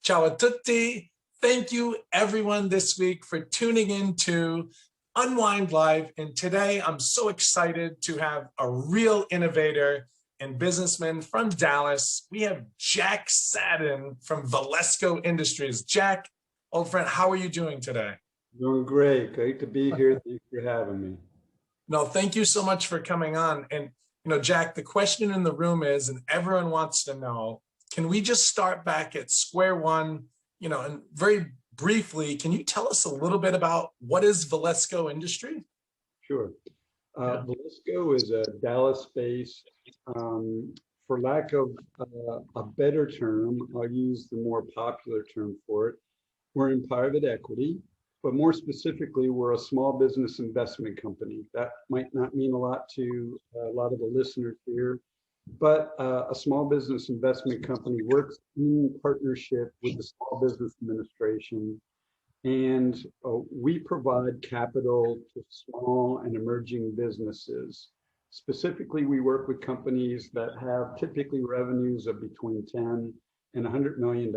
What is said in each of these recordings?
Ciao a tutti. Thank you everyone this week for tuning in to Unwind Live. And today I'm so excited to have a real innovator and businessman from Dallas. We have Jack Sadden from Valesco Industries. Jack, old friend, how are you doing today? Doing great. Great to be here. Thanks for having me. No, thank you so much for coming on. And, Jack, the question in the room is, and everyone wants to know, can we just start back at square one, and very briefly, can you tell us a little bit about what is Valesco Industry? Sure. Yeah. Valesco is a Dallas-based, for lack of a better term, I'll use the more popular term for it. We're in private equity, but more specifically, we're a small business investment company. That might not mean a lot to a lot of the listeners here, but a small business investment company works in partnership with the Small Business Administration, and we provide capital to small and emerging businesses. Specifically, we work with companies that have typically revenues of between 10 and $100 million.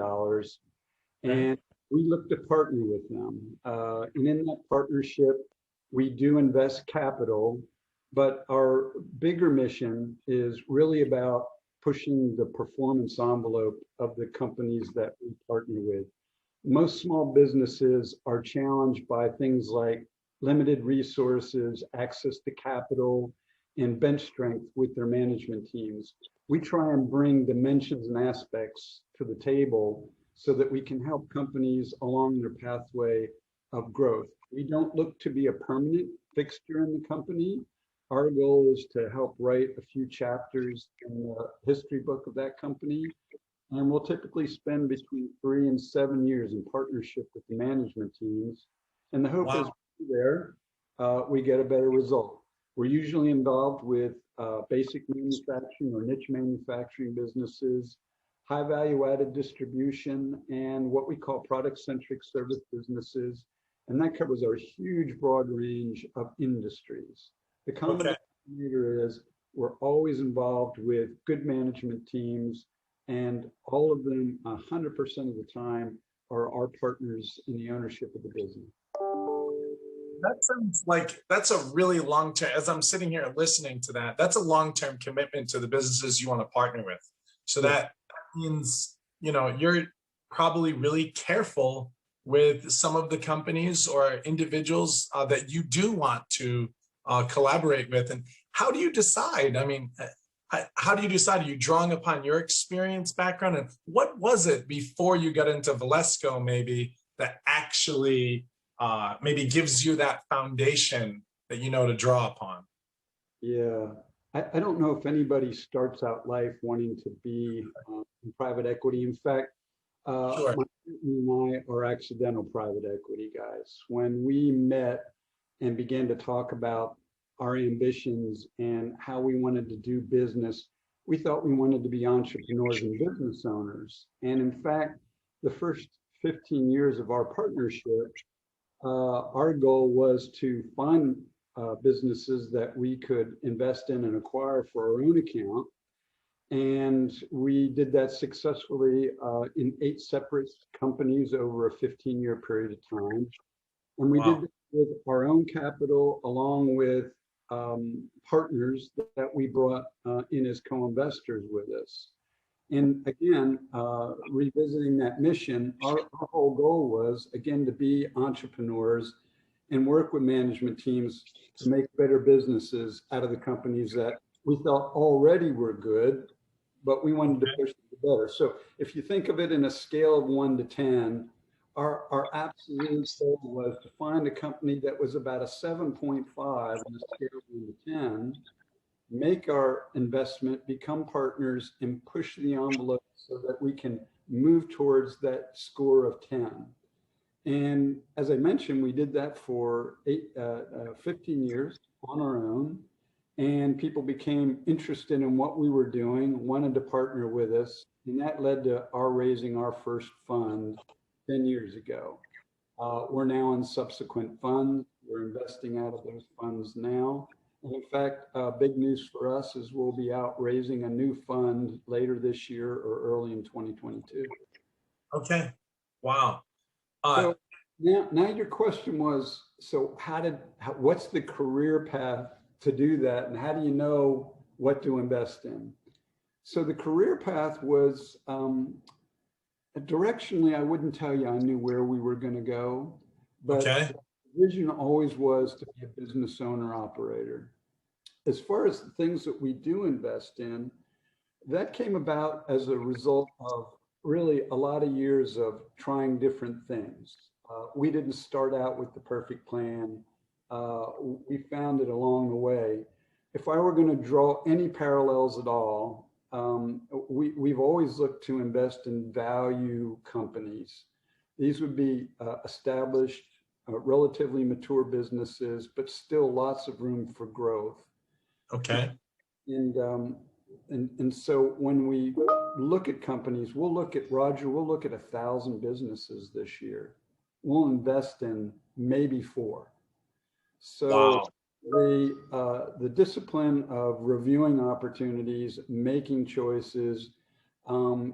And we look to partner with them. And in that partnership, we do invest capital, but our bigger mission is really about pushing the performance envelope of the companies that we partner with. Most small businesses are challenged by things like limited resources, access to capital, and bench strength with their management teams. We try and bring dimensions and aspects to the table so that we can help companies along their pathway of growth. We don't look to be a permanent fixture in the company. Our goal is to help write a few chapters in the history book of that company. And we'll typically spend between 3 and 7 years in partnership with the management teams. And the hope is there, we get a better result. We're usually involved with basic manufacturing or niche manufacturing businesses, high value added distribution, and what we call product centric service businesses. And that covers our huge broad range of industries. The common denominator is we're always involved with good management teams, and all of them 100% of the time are our partners in the ownership of the business. That sounds like that's a really long-term, as I'm sitting here listening to that, that's a long-term commitment to the businesses you want to partner with. So that means, you're probably really careful with some of the companies or individuals that you do want to collaborate with. And how do you decide? I mean, how do you decide? Are you drawing upon your experience, background? And what was it before you got into Valesco maybe that actually maybe gives you that foundation that you know to draw upon? Yeah, I don't know if anybody starts out life wanting to be in private equity. In fact, Sure. my partner and I are accidental private equity guys. When we met and began to talk about our ambitions and how we wanted to do business, we thought we wanted to be entrepreneurs and business owners. And in fact, the first 15 years of our partnership, our goal was to find businesses that we could invest in and acquire for our own account. And we did that successfully in 8 separate companies over a 15-year period of time. And we did that with our own capital, along with partners that we brought in as co-investors with us. And again, revisiting that mission, our whole goal was, again, to be entrepreneurs and work with management teams to make better businesses out of the companies that we thought already were good, but we wanted to push them better. So if you think of it in a scale of 1 to 10, our absolute goal was to find a company that was about a 7.5 on a scale of 1 to 10, make our investment, become partners, and push the envelope so that we can move towards that score of 10. And as I mentioned, we did that for 15 years on our own, and people became interested in what we were doing, wanted to partner with us, and that led to our raising our first fund 10 years ago. We're now in subsequent funds. We're investing out of those funds now. And in fact, big news for us is we'll be out raising a new fund later this year or early in 2022. Okay. Wow. Uh, So now your question was, so what's the career path to do that? And how do you know what to invest in? So the career path was directionally, I wouldn't tell you I knew where we were going to go, but okay. the vision always was to be a business owner operator. As far as the things that we do invest in, that came about as a result of really a lot of years of trying different things. We didn't start out with the perfect plan. We found it along the way. If I were going to draw any parallels at all, we've always looked to invest in value companies. These would be established, relatively mature businesses, but still lots of room for growth. Okay. And so when we look at companies, we'll look at Roger, we'll look at 1,000 businesses this year. We'll invest in maybe 4. So Wow. the discipline of reviewing opportunities, making choices,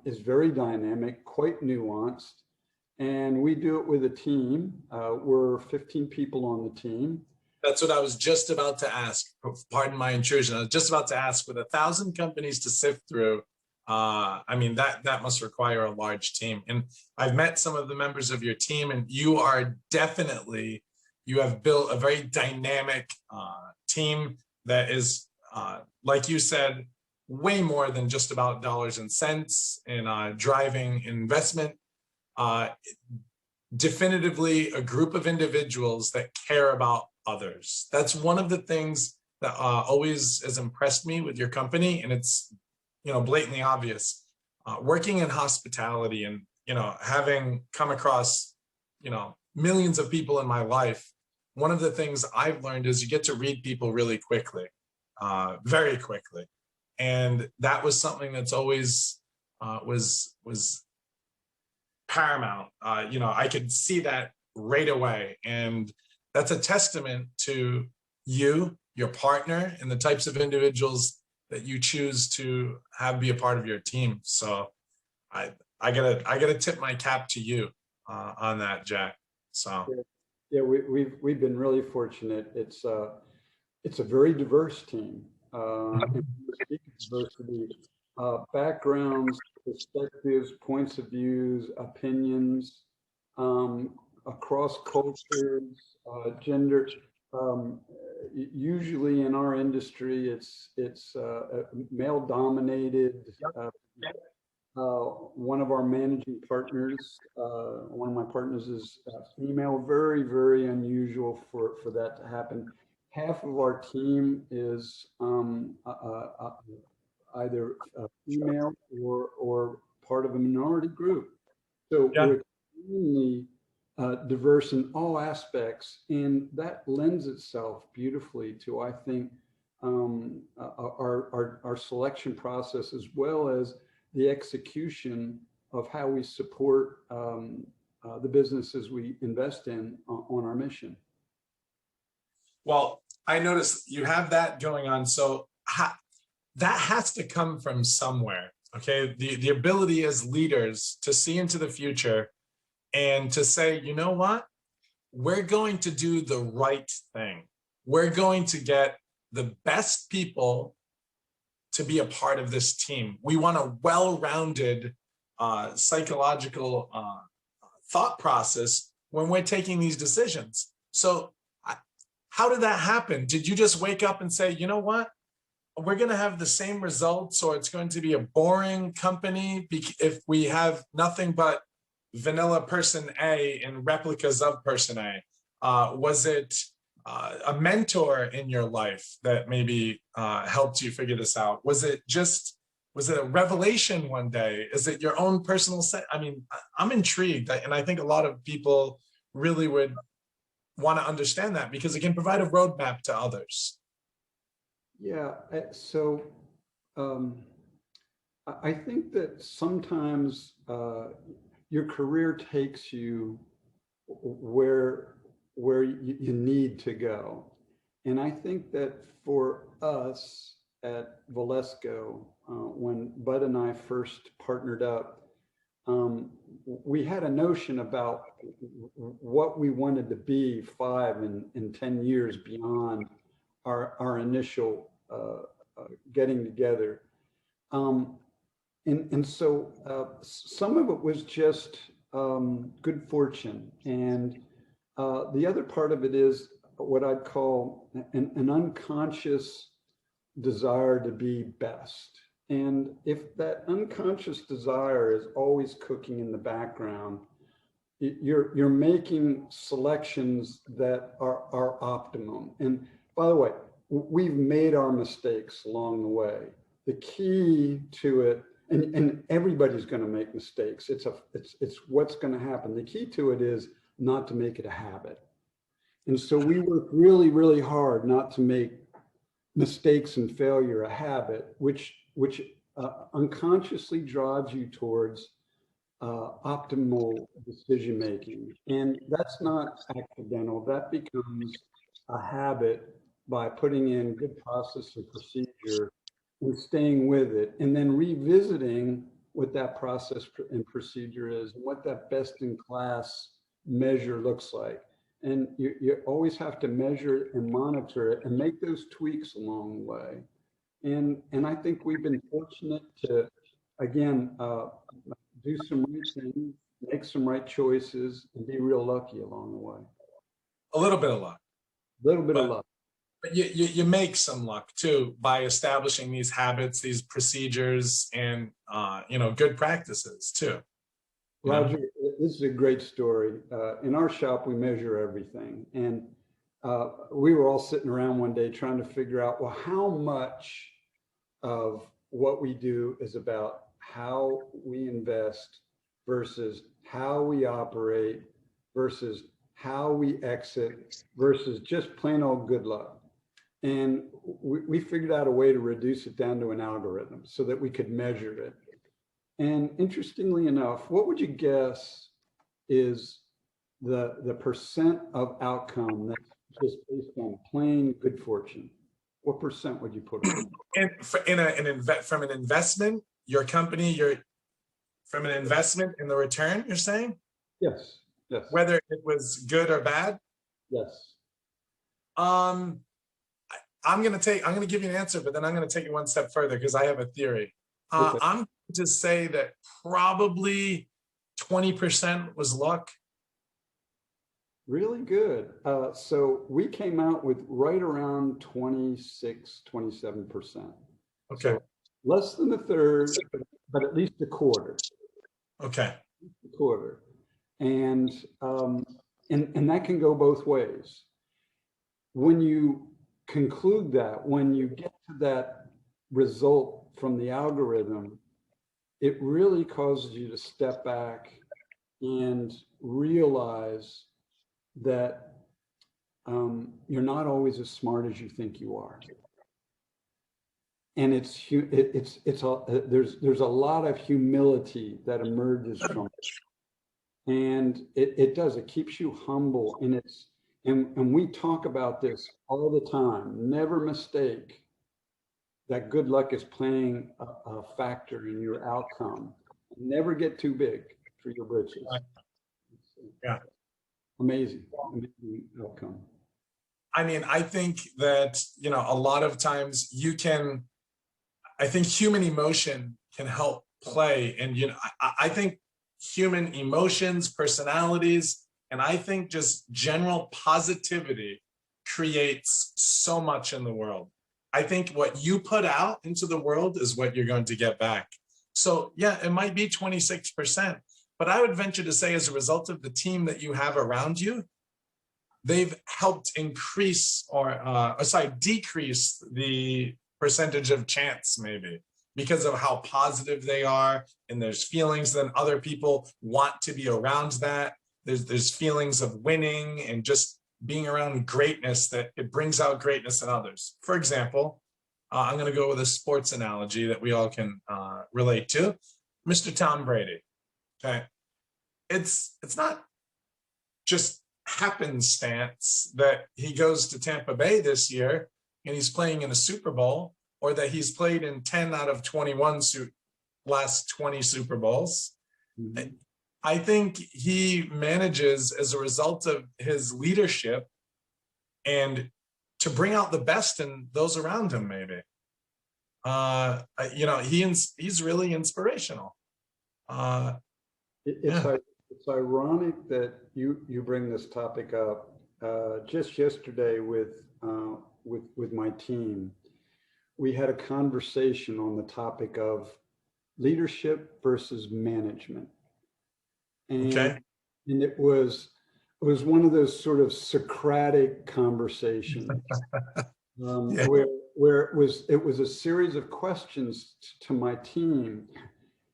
is very dynamic, quite nuanced, and we do it with a team. We're 15 people on the team. That's what I was just about to ask. Pardon my intrusion. I was just about to ask, with 1,000 companies to sift through, I mean, that must require a large team. And I've met some of the members of your team, and you have built a very dynamic team that is, like you said, way more than just about dollars and cents and driving investment. Uh, Definitively a group of individuals that care about others. That's one of the things that always has impressed me with your company, and it's blatantly obvious. Working in hospitality and having come across millions of people in my life, one of the things I've learned is you get to read people really quickly, very quickly, and that was something that's always was paramount. I could see that right away. And that's a testament to you, your partner, and the types of individuals that you choose to have be a part of your team. So I gotta tip my cap to you on that, Jack. So Yeah, we've been really fortunate. It's a very diverse team. Diversity, backgrounds, perspectives, points of views, opinions, across cultures, gender. Um, Usually in our industry, it's male dominated. Uh, one of our managing partners, one of my partners is female, very, very unusual for that to happen. Half of our team is either female or part of a minority group. So yeah. we're extremely diverse in all aspects, and that lends itself beautifully to, I think, our selection process, as well as the execution of how we support the businesses we invest in on our mission. Well, I noticed you have that going on. So that has to come from somewhere. Okay. The ability as leaders to see into the future and to say, you know what? We're going to do the right thing. We're going to get the best people to be a part of this team. We want a well-rounded psychological thought process when we're taking these decisions. So how did that happen? Did you just wake up and say, you know what? We're going to have the same results, or it's going to be a boring company if we have nothing but vanilla person A and replicas of person A? Was it a mentor in your life that maybe helped you figure this out? Was it a revelation one day? Is it your own personal set? I mean, I'm intrigued, and I think a lot of people really would want to understand that because it can provide a roadmap to others. Yeah, so I think that sometimes your career takes you where you need to go. And I think that for us at Valesco, when Bud and I first partnered up, we had a notion about what we wanted to be 5 and 10 years beyond our initial getting together. And so some of it was just good fortune. And the other part of it is what I'd call an unconscious desire to be best. And if that unconscious desire is always cooking in the background, you're making selections that are optimum. And by the way, we've made our mistakes along the way. The key to it, and everybody's going to make mistakes. It's what's going to happen. The key to it is not to make it a habit. And so we work really, really hard not to make mistakes and failure a habit, which unconsciously drives you towards optimal decision making. And that's not accidental. That becomes a habit by putting in good process and procedure and staying with it, and then revisiting what that process and procedure is and what that best in class measure looks like. And you always have to measure and monitor it and make those tweaks along the way. And I think we've been fortunate to, again, do some right things, make some right choices, and be real lucky along the way. A little bit of luck. A little bit of luck. But you make some luck too by establishing these habits, these procedures, and good practices too. Roger, this is a great story. In our shop, we measure everything, and we were all sitting around one day trying to figure out, well, how much of what we do is about how we invest versus how we operate versus how we exit versus just plain old good luck. And we figured out a way to reduce it down to an algorithm so that we could measure it. And interestingly enough, what would you guess is the percent of outcome that's just based on plain good fortune? What percent would you put on? From an investment, your company, from an investment in the return, you're saying? Yes. Yes. Whether it was good or bad? Yes. I'm going to give you an answer, but then I'm going to take it one step further because I have a theory. Okay. I'm going to say that probably 20% was luck. Really good. So we came out with right around 26, 27%. Okay. So less than a third, but at least a quarter. Okay. A quarter. And that can go both ways. When you conclude that, when you get to that result from the algorithm, it really causes you to step back and realize that you're not always as smart as you think you are. And there's a lot of humility that emerges from it. And it keeps you humble, and we talk about this all the time. Never mistake that good luck is playing a factor in your outcome. Never get too big for your britches. Yeah. Amazing outcome. I mean, I think that, a lot of times I think human emotion can help play. And, I think human emotions, personalities, and I think just general positivity creates so much in the world. I think what you put out into the world is what you're going to get back. So yeah, it might be 26%, but I would venture to say as a result of the team that you have around you, they've helped decrease the percentage of chance maybe because of how positive they are. And there's feelings that other people want to be around that. There's feelings of winning and just being around greatness that it brings out greatness in others. For example, I'm going to go with a sports analogy that we all can relate to. Mr. Tom Brady. Okay, it's not just happenstance that he goes to Tampa Bay this year and he's playing in a Super Bowl, or that he's played in 10 out of 21 last 20 Super Bowls. Mm-hmm. I think he manages as a result of his leadership and to bring out the best in those around him, maybe. He's really inspirational. It's Yeah. it's ironic that you bring this topic up. Just yesterday with my team, we had a conversation on the topic of leadership versus management, and Okay. it was one of those sort of Socratic conversations, Yeah. where it was a series of questions to my team.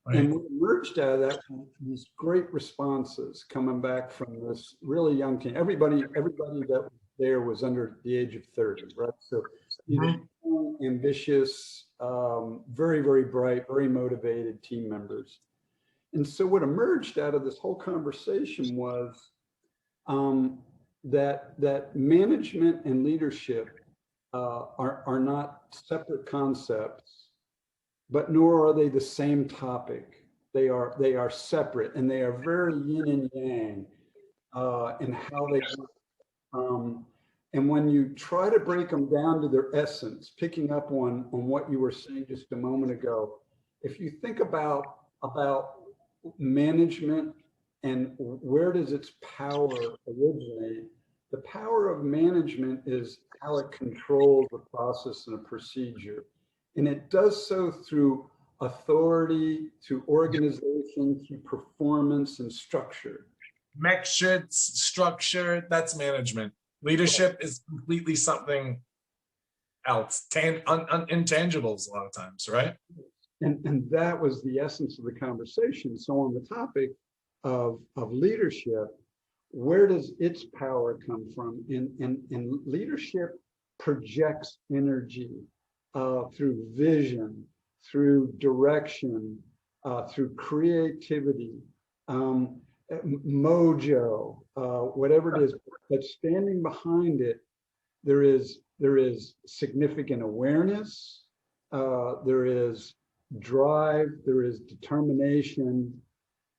Right. And we emerged out of that with these great responses coming back from this really young team. Everybody that was there was under the age of 30, right? So either Mhm. young, ambitious, very, very bright, very motivated team members. And so what emerged out of this whole conversation was um, that management and leadership are not separate concepts, but nor are they the same topic. They are separate, and they are very yin and yang in how they work. Um, and when you try to break them down to their essence, picking up on what you were saying just a moment ago, if you think about management and where does its power originate, the power of management is how it controls the process and a procedure. And it does so through authority, through organization, through performance and structure. Structure, structure, that's management. Leadership is completely something else, intangibles a lot of times, right? And that was the essence of the conversation. So on the topic of leadership, where does its power come from? And leadership projects energy through vision, through direction, through creativity, um, mojo, whatever it is. But standing behind it, there is significant awareness, there is drive, there is determination,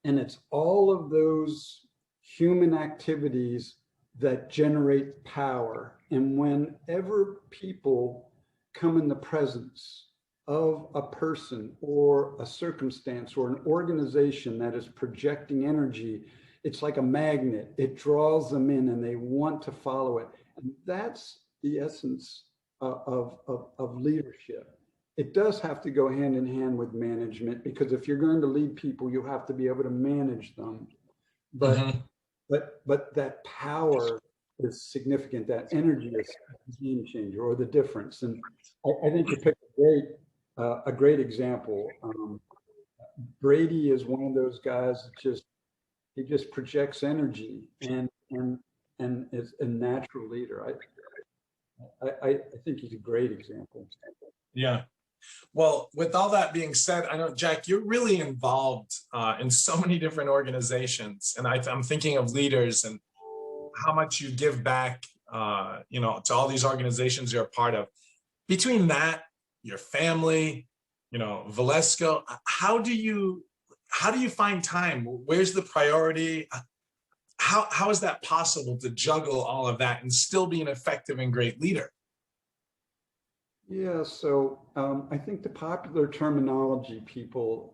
and it's all of those human activities that generate power. And whenever people come in the presence of a person or a circumstance or an organization that is projecting energy, it's like a magnet. It draws them in and they want to follow it. And that's the essence of leadership. It does have to go hand in hand with management, because if you're going to lead people, you have to be able to manage them. But Mhm. but that power is significant. That energy is a game changer or the difference. And I think you picked a great example. Brady is one of those guys that he just projects energy and is a natural leader. I think he's a great example. Yeah. Well, with all that being said, I know, Jack, you're really involved in so many different organizations. And I'm thinking of leaders and how much you give back, to all these organizations you're a part of. Between that, your family, Valesco, how do you find time? Where's the priority? How is that possible to juggle all of that and still be an effective and great leader? Yeah, so I think the popular terminology people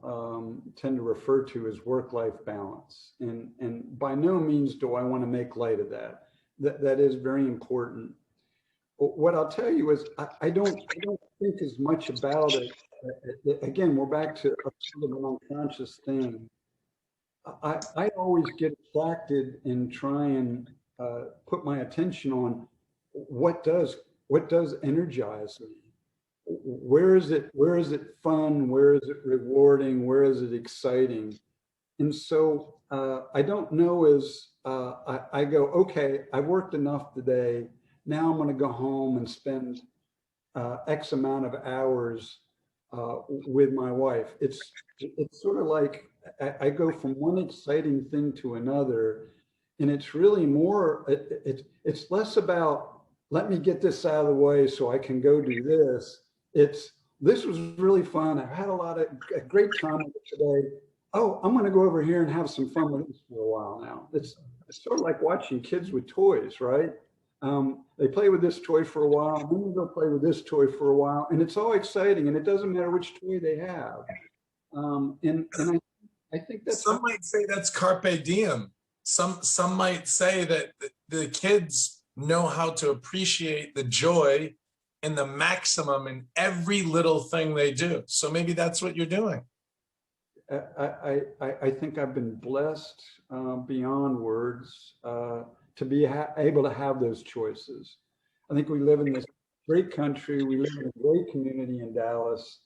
tend to refer to as work-life balance, and by no means do I want to make light of that. That is very important. What I'll tell you is I don't think as much about it. Again, we're back to a sort of an unconscious thing. I always get attracted and try and put my attention on what does energize me. Where is it fun, where is it rewarding, where is it exciting? And so I don't know as I go, okay, I've worked enough today, now I'm going to go home and spend X amount of hours with my wife. It's sort of like I go from one exciting thing to another, and it's really more. It's less about let me get this out of the way so I can go do this. It's this was really fun. I've had a great time with it today. oh, I'm going to go over here and have some fun with this for a while now. It's sort of like watching kids with toys, right? They play with this toy for a while, and then they go play with this toy for a while, and it's all exciting, and it doesn't matter which toy they have. And I think that's how. Some might say that's carpe diem. Some might say that the kids know how to appreciate the joy and the maximum in every little thing they do. So maybe that's what you're doing. I think I've been blessed beyond words to be able to have those choices. I think we live in this great country. We live in a great community in Dallas.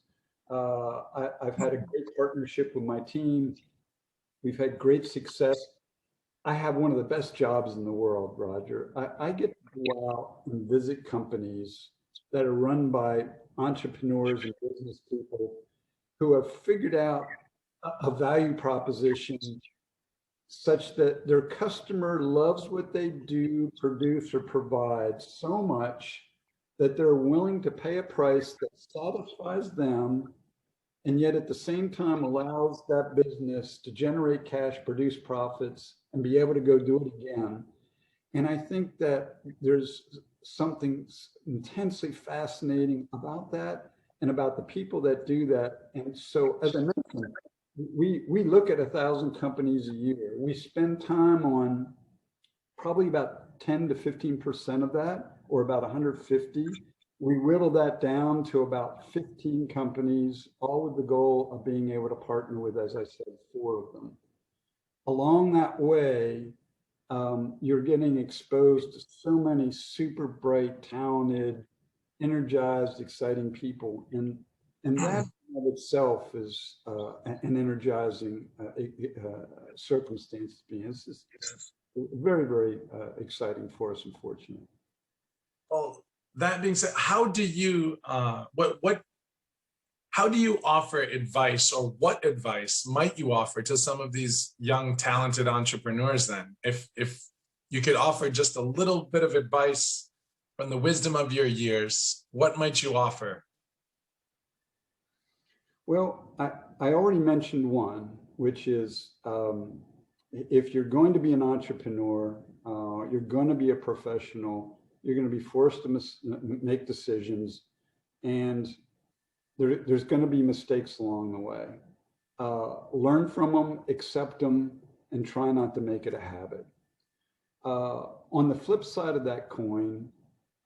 I've had a great partnership with my team. We've had great success. I have one of the best jobs in the world, Roger. I get to go out and visit companies that are run by entrepreneurs and business people who have figured out a value proposition such that their customer loves what they do, produce, or provide so much that they're willing to pay a price that satisfies them and yet at the same time allows that business to generate cash, produce profits, and be able to go do it again. And I think that there's something intensely fascinating about that and about the people that do that. And so, as I mentioned, we look at 1,000 companies a year. We spend time on probably about 10 to 15% of that, or about 150. We whittle that down to about 15 companies, all with the goal of being able to partner with, as I said, 4 of them. Along that way, you're getting exposed to so many super bright, talented, energized, exciting people. And that in of itself is an energizing circumstance to be in. It's very, very exciting for us and fortunate. Well, that being said, how do you how do you offer advice, or what advice might you offer to some of these young, talented entrepreneurs then? If you could offer just a little bit of advice from the wisdom of your years, what might you offer? Well, I already mentioned one, which is if you're going to be an entrepreneur, you're going to be a professional, you're going to be forced to make decisions, and there's going to be mistakes along the way. Learn from them, accept them, and try not to make it a habit. On the flip side of that coin,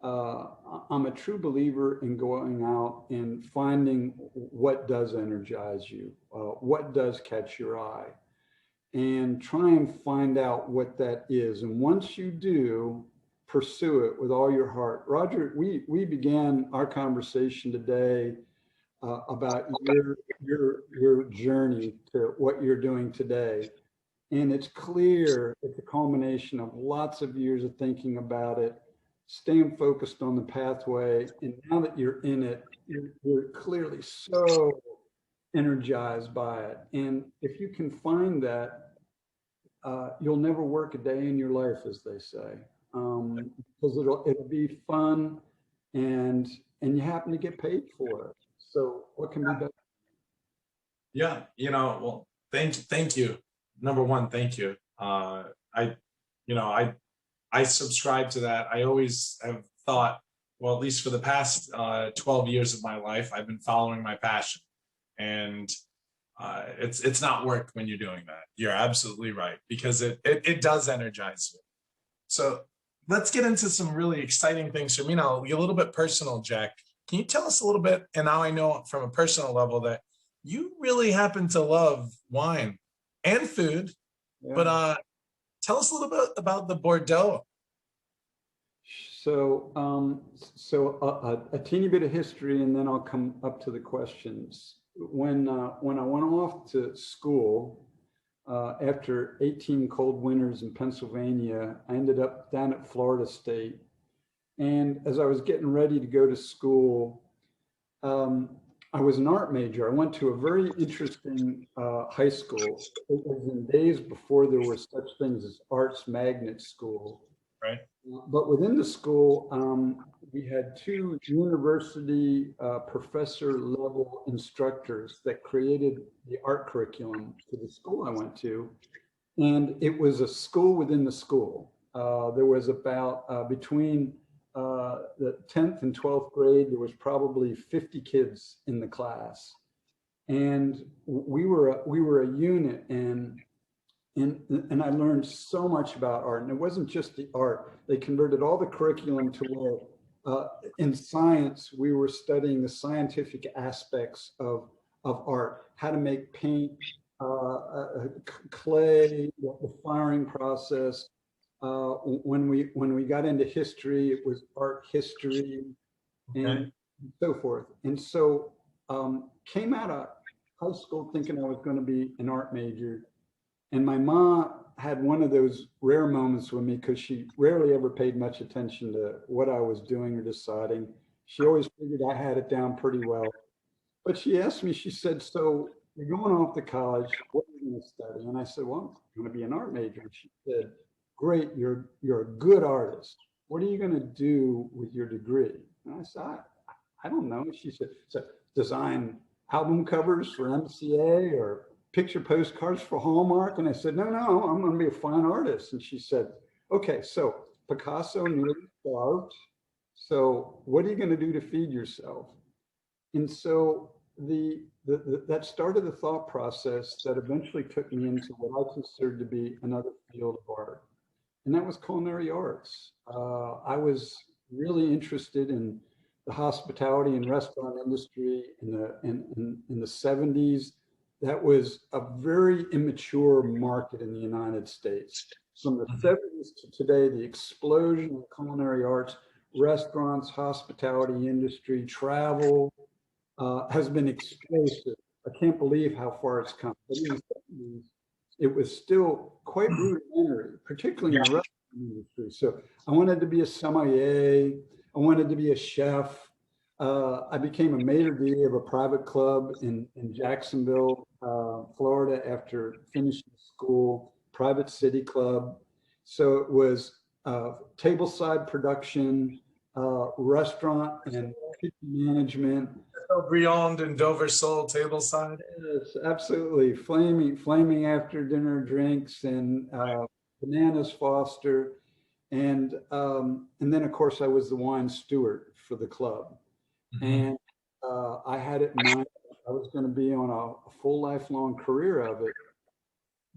I'm a true believer in going out and finding what does energize you, what does catch your eye, and try and find out what that is. And once you do, pursue it with all your heart. Roger, we began our conversation today about your journey to what you're doing today. And it's clear it's a culmination of lots of years of thinking about it, staying focused on the pathway. And now that you're in it, you're clearly so energized by it. And if you can find that, you'll never work a day in your life, as they say, because it'll be fun, and you happen to get paid for it. So what can be done? Yeah, well, thank you. Number one, thank you. I subscribe to that. I always have thought, well, at least for the past 12 years of my life, I've been following my passion, and it's not work when you're doing that. You're absolutely right, because it does energize you. So let's get into some really exciting things for me now. I'll be a little bit personal, Jack. Can you tell us a little bit, and now I know from a personal level that you really happen to love wine and food, yeah. But tell us a little bit about the Bordeaux. So, a teeny bit of history, and then I'll come up to the questions. When I went off to school, after 18 cold winters in Pennsylvania, I ended up down at Florida State. And as I was getting ready to go to school, I was an art major. I went to a very interesting high school. It was in days before there were such things as arts magnet school. Right. But within the school, we had two university professor level instructors that created the art curriculum for the school I went to. And it was a school within the school. There was about between the 10th and 12th grade, there was probably 50 kids in the class. And we were a unit, and I learned so much about art. And it wasn't just the art. They converted all the curriculum to where in science, we were studying the scientific aspects of art, how to make paint, clay, the firing process. When we got into history, it was art history and so forth. And so came out of high school thinking I was going to be an art major. And my mom had one of those rare moments with me because she rarely ever paid much attention to what I was doing or deciding. She always figured I had it down pretty well. But she asked me, she said, so you're going off to college, what are you going to study? And I said, well, I'm going to be an art major. And she said, great, you're a good artist. What are you going to do with your degree? And I said, I don't know. She said, so design album covers for MCA or picture postcards for Hallmark. And I said, no, I'm going to be a fine artist. And she said, okay, so Picasso nearly starved. So what are you going to do to feed yourself? And so that started the thought process that eventually took me into what I considered to be another field of art. And that was culinary arts. I was really interested in the hospitality and restaurant industry in the 70s. That was a very immature market in the United States. From the 70s to today, the explosion of culinary arts, restaurants, hospitality industry, travel has been explosive. I can't believe how far it's come. But in the 70s, it was still quite rudimentary, particularly in the restaurant industry. So I wanted to be a sommelier. I wanted to be a chef. I became a maitre d' of a private club in Jacksonville, Florida, after finishing school, private city club. So it was tableside production, restaurant and kitchen management. Briand and Dover Soul tableside. Yes, absolutely. Flaming after dinner drinks and bananas Foster. And then of course I was the wine steward for the club. And I had it in mind I was going to be on a full lifelong career of it.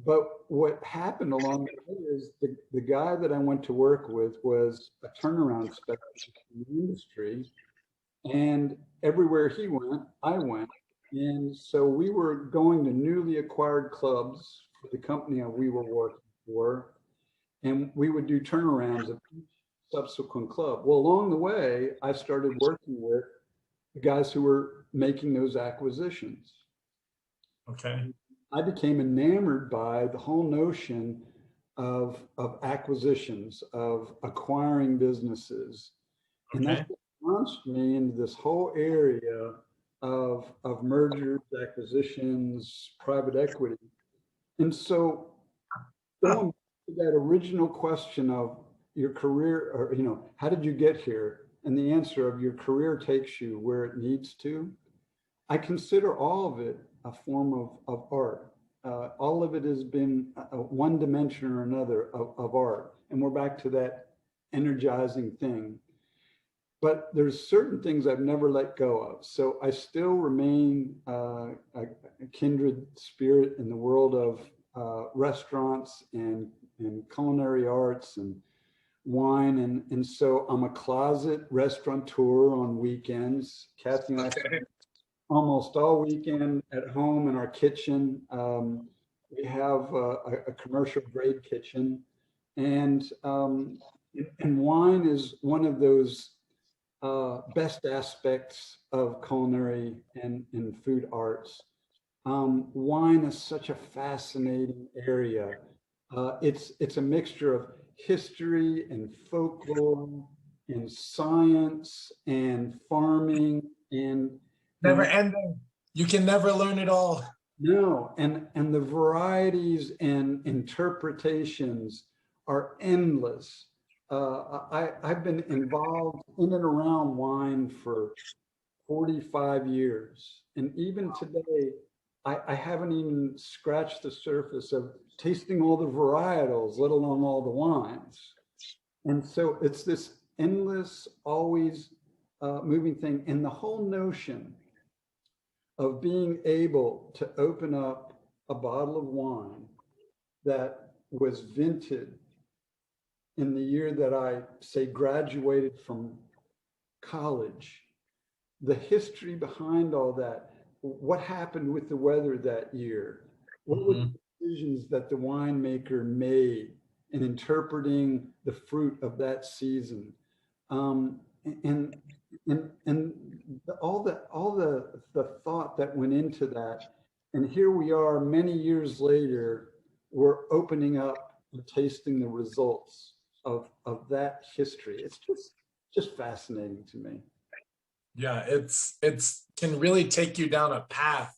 But what happened along the way is the guy that I went to work with was a turnaround specialist in the industry. And everywhere he went, I went. And so we were going to newly acquired clubs for the company we were working for. And we would do turnarounds of each subsequent club. Well, along the way, I started working with the guys who were making those acquisitions. Okay. I became enamored by the whole notion of acquisitions, of acquiring businesses. And that's what launched me into this whole area of mergers, acquisitions, private equity. And so going back to that original question of your career, or, how did you get here? And the answer of your career takes you where it needs to. I consider all of it a form of art. All of it has been one dimension or another of art. And we're back to that energizing thing. But there's certain things I've never let go of. So I still remain a kindred spirit in the world of restaurants and culinary arts and wine. And so I'm a closet restaurateur on weekends. Kathy and I spend almost all weekend at home in our kitchen. We have a commercial grade kitchen. And wine is one of those best aspects of culinary and food arts. Wine is such a fascinating area. It's a mixture of history and folklore and science and farming and never ending. You can never learn it all. No, and the varieties and interpretations are endless. I've been involved in and around wine for 45 years. And even today, I haven't even scratched the surface of tasting all the varietals, let alone all the wines. And so it's this endless, always moving thing. And the whole notion of being able to open up a bottle of wine that was vinted in the year that I say graduated from college, the history behind all that, what happened with the weather that year, what were the decisions that the winemaker made in interpreting the fruit of that season, and all the thought that went into that. And here we are many years later, we're opening up and tasting the results of that history. It's just fascinating to me. Yeah, it's can really take you down a path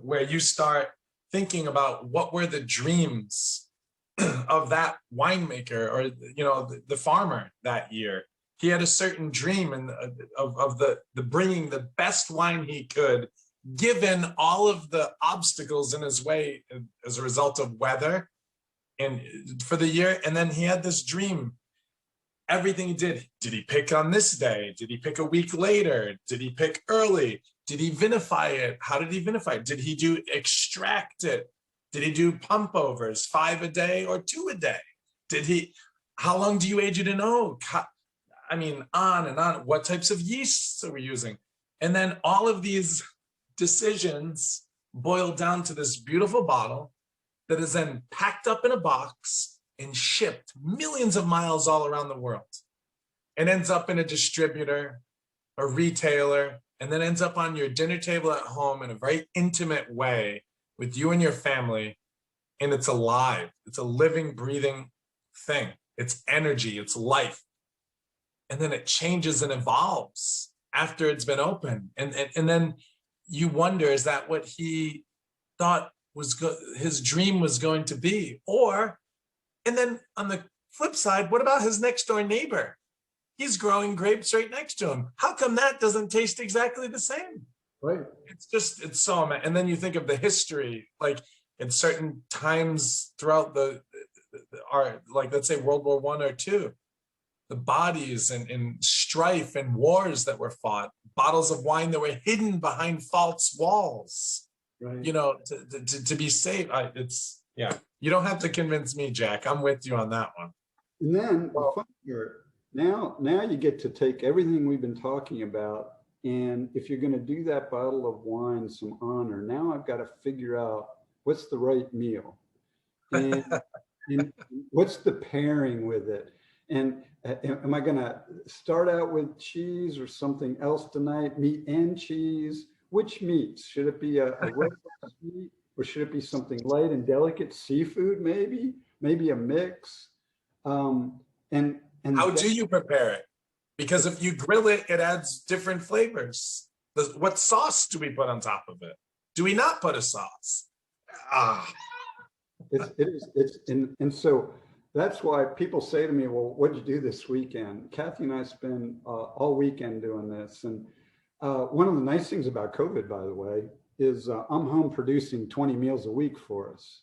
where you start thinking about what were the dreams of that winemaker, or the farmer that year. He had a certain dream and of the bringing the best wine he could, given all of the obstacles in his way as a result of weather and for the year. And then he had this dream. Everything he did he pick on this day? Did he pick a week later? Did he pick early? Did he vinify it? How did he vinify it? Did he extract it? Did he do pump overs, 5 a day or 2 a day? How long do you age it in oak? I mean, on and on. What types of yeasts are we using? And then all of these decisions boil down to this beautiful bottle that is then packed up in a box and shipped millions of miles all around the world. It ends up in a distributor, a retailer, and then ends up on your dinner table at home in a very intimate way with you and your family. And it's alive. It's a living, breathing thing. It's energy, it's life. And then it changes and evolves after it's been opened. And then you wonder, is that what he thought his dream was going to be? And then on the flip side, what about his next door neighbor? He's growing grapes right next to him. How come that doesn't taste exactly the same? Right. It's so, and then you think of the history, like in certain times throughout like let's say World War I or II, the bodies and strife and wars that were fought, bottles of wine that were hidden behind false walls, right. To be safe. You don't have to convince me, Jack. I'm with you on that one. And then the fun part, now you get to take everything we've been talking about, and if you're going to do that bottle of wine some honor, now I've got to figure out what's the right meal, and what's the pairing with it, and am I going to start out with cheese or something else tonight? Meat and cheese. Which meats? Should it be a roast meat, or should it be something light and delicate? Seafood, maybe a mix. And how do you prepare it? Because if you grill it, it adds different flavors. What sauce do we put on top of it? Do we not put a sauce? And so that's why people say to me, well, what'd you do this weekend? Kathy and I spend all weekend doing this. And one of the nice things about COVID, by the way, is I'm home producing 20 meals a week for us.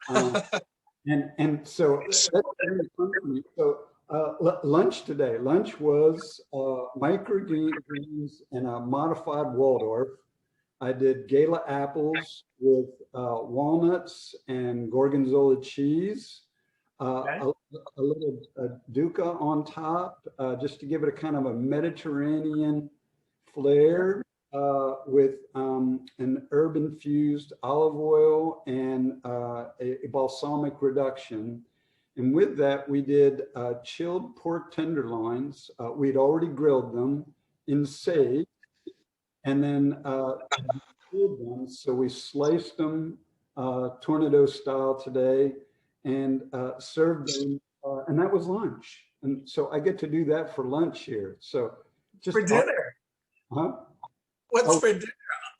And so that's very fun for me. So lunch today, lunch was microgreens and a modified Waldorf. I did Gala apples with walnuts and gorgonzola cheese, a little duca on top, just to give it a kind of a Mediterranean flair, with an herb-infused olive oil and a balsamic reduction. And with that, we did chilled pork tenderloins. We'd already grilled them in sage, and then chilled them. So we sliced them tornado style today and served them, and that was lunch. And so I get to do that for lunch here. So just for dinner. Huh? What's for dinner?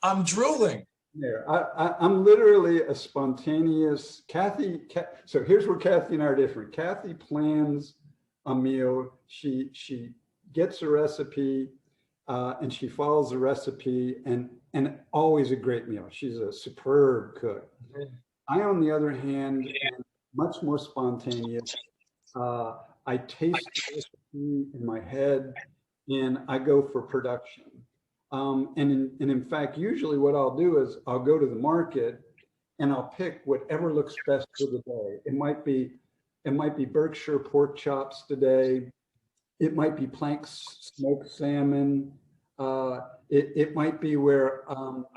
I'm drooling. There, I'm literally a spontaneous Kathy. So here's where Kathy and I are different. Kathy plans a meal. She gets a recipe and she follows the recipe, and always a great meal. She's a superb cook. I, on the other hand, am much more spontaneous. I taste the recipe in my head, and I go for production. And in fact, usually what I'll do is I'll go to the market and I'll pick whatever looks best for the day. It might be Berkshire pork chops today. It might be plank smoked salmon. It might be where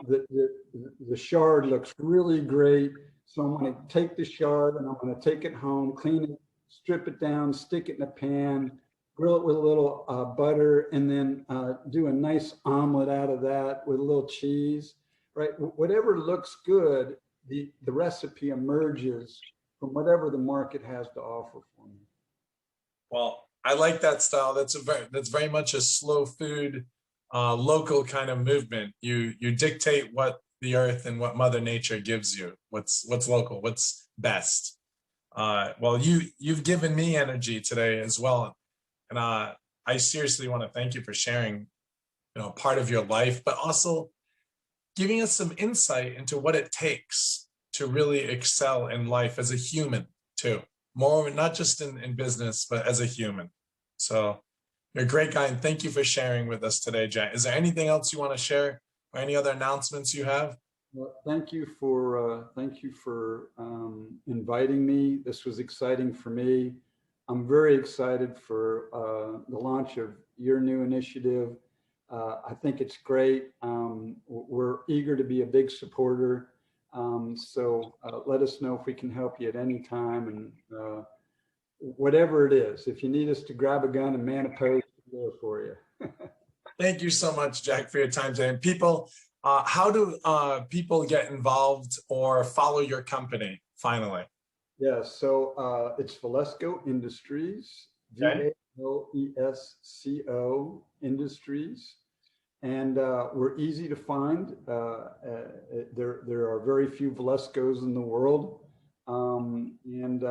the shard looks really great. So I'm going to take the shard and I'm going to take it home, clean it, strip it down, stick it in a pan, grill it with a little butter, and then do a nice omelet out of that with a little cheese, right? Whatever looks good, the recipe emerges from whatever the market has to offer for me. Well, I like that style. That's very much a slow food, local kind of movement. You dictate what the earth and what Mother Nature gives you. What's local, what's best. Well, you've given me energy today as well, and I seriously want to thank you for sharing, part of your life, but also giving us some insight into what it takes to really excel in life as a human too. More, not just in business, but as a human. So you're a great guy, and thank you for sharing with us today, Jack. Is there anything else you want to share, or any other announcements you have? Well, thank you for inviting me. This was exciting for me. I'm very excited for the launch of your new initiative. I think it's great. We're eager to be a big supporter. So let us know if we can help you at any time, and whatever it is. If you need us to grab a gun and man a post, we'll do it for you. Thank you so much, Jack, for your time today. And people, how do people get involved or follow your company finally? Yeah, so it's Valesco Industries, Okay. Valesco Industries. And we're easy to find. There are very few Valescos in the world. And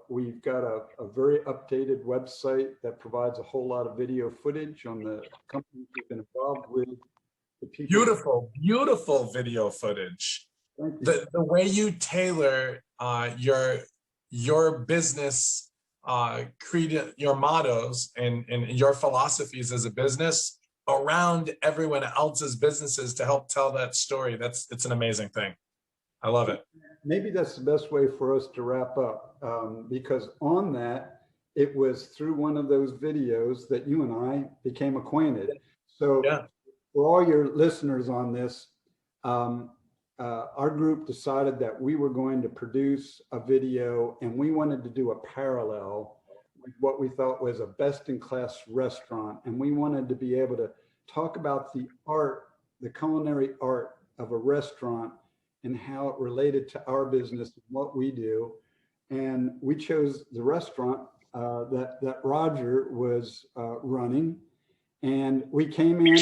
we've got a very updated website that provides a whole lot of video footage on the companies we've been involved with. The people. Beautiful video footage. Thank you. The way you tailor your business, your mottos and your philosophies as a business around everyone else's businesses to help tell that story. It's an amazing thing. I love it. Maybe that's the best way for us to wrap up, because on that, it was through one of those videos that you and I became acquainted. So yeah. For all your listeners on this, our group decided that we were going to produce a video, and we wanted to do a parallel with what we thought was a best-in-class restaurant. And we wanted to be able to talk about the art, the culinary art of a restaurant and how it related to our business and what we do. And we chose the restaurant that Roger was running. And we came in,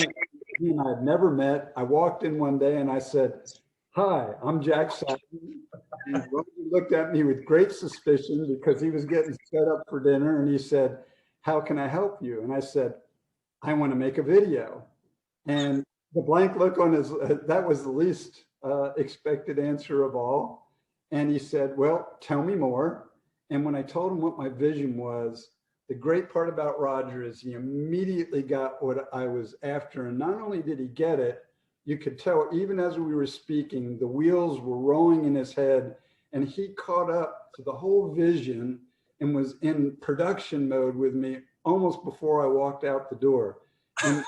he and I had never met. I walked in one day and I said, "Hi, I'm Jack Sadden." And Roger looked at me with great suspicion because he was getting set up for dinner, and he said, "How can I help you?" And I said, "I want to make a video." And the blank look on his, that was the least expected answer of all. And he said, "Well, tell me more." And when I told him what my vision was, the great part about Roger is he immediately got what I was after. And not only did he get it, you could tell even as we were speaking, the wheels were rolling in his head, and he caught up to the whole vision and was in production mode with me almost before I walked out the door. And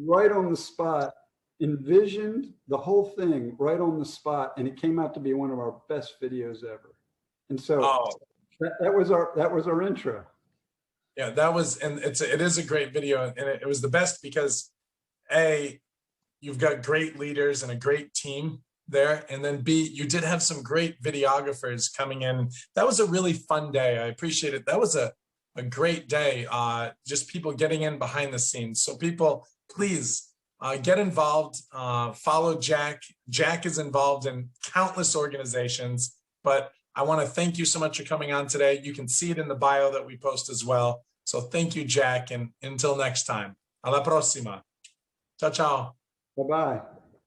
right on the spot, envisioned the whole thing right on the spot, and it came out to be one of our best videos ever. And so that was our intro. Yeah, that was, and it is a great video, and it was the best because A, you've got great leaders and a great team there, and then B, you did have some great videographers coming in. That was a really fun day. I appreciate it. That was a great day, just people getting in behind the scenes. So people, please get involved, follow Jack. Jack is involved in countless organizations, but I want to thank you so much for coming on today. You can see it in the bio that we post as well. So thank you, Jack, and until next time. Alla prossima. Ciao, ciao. Bye-bye.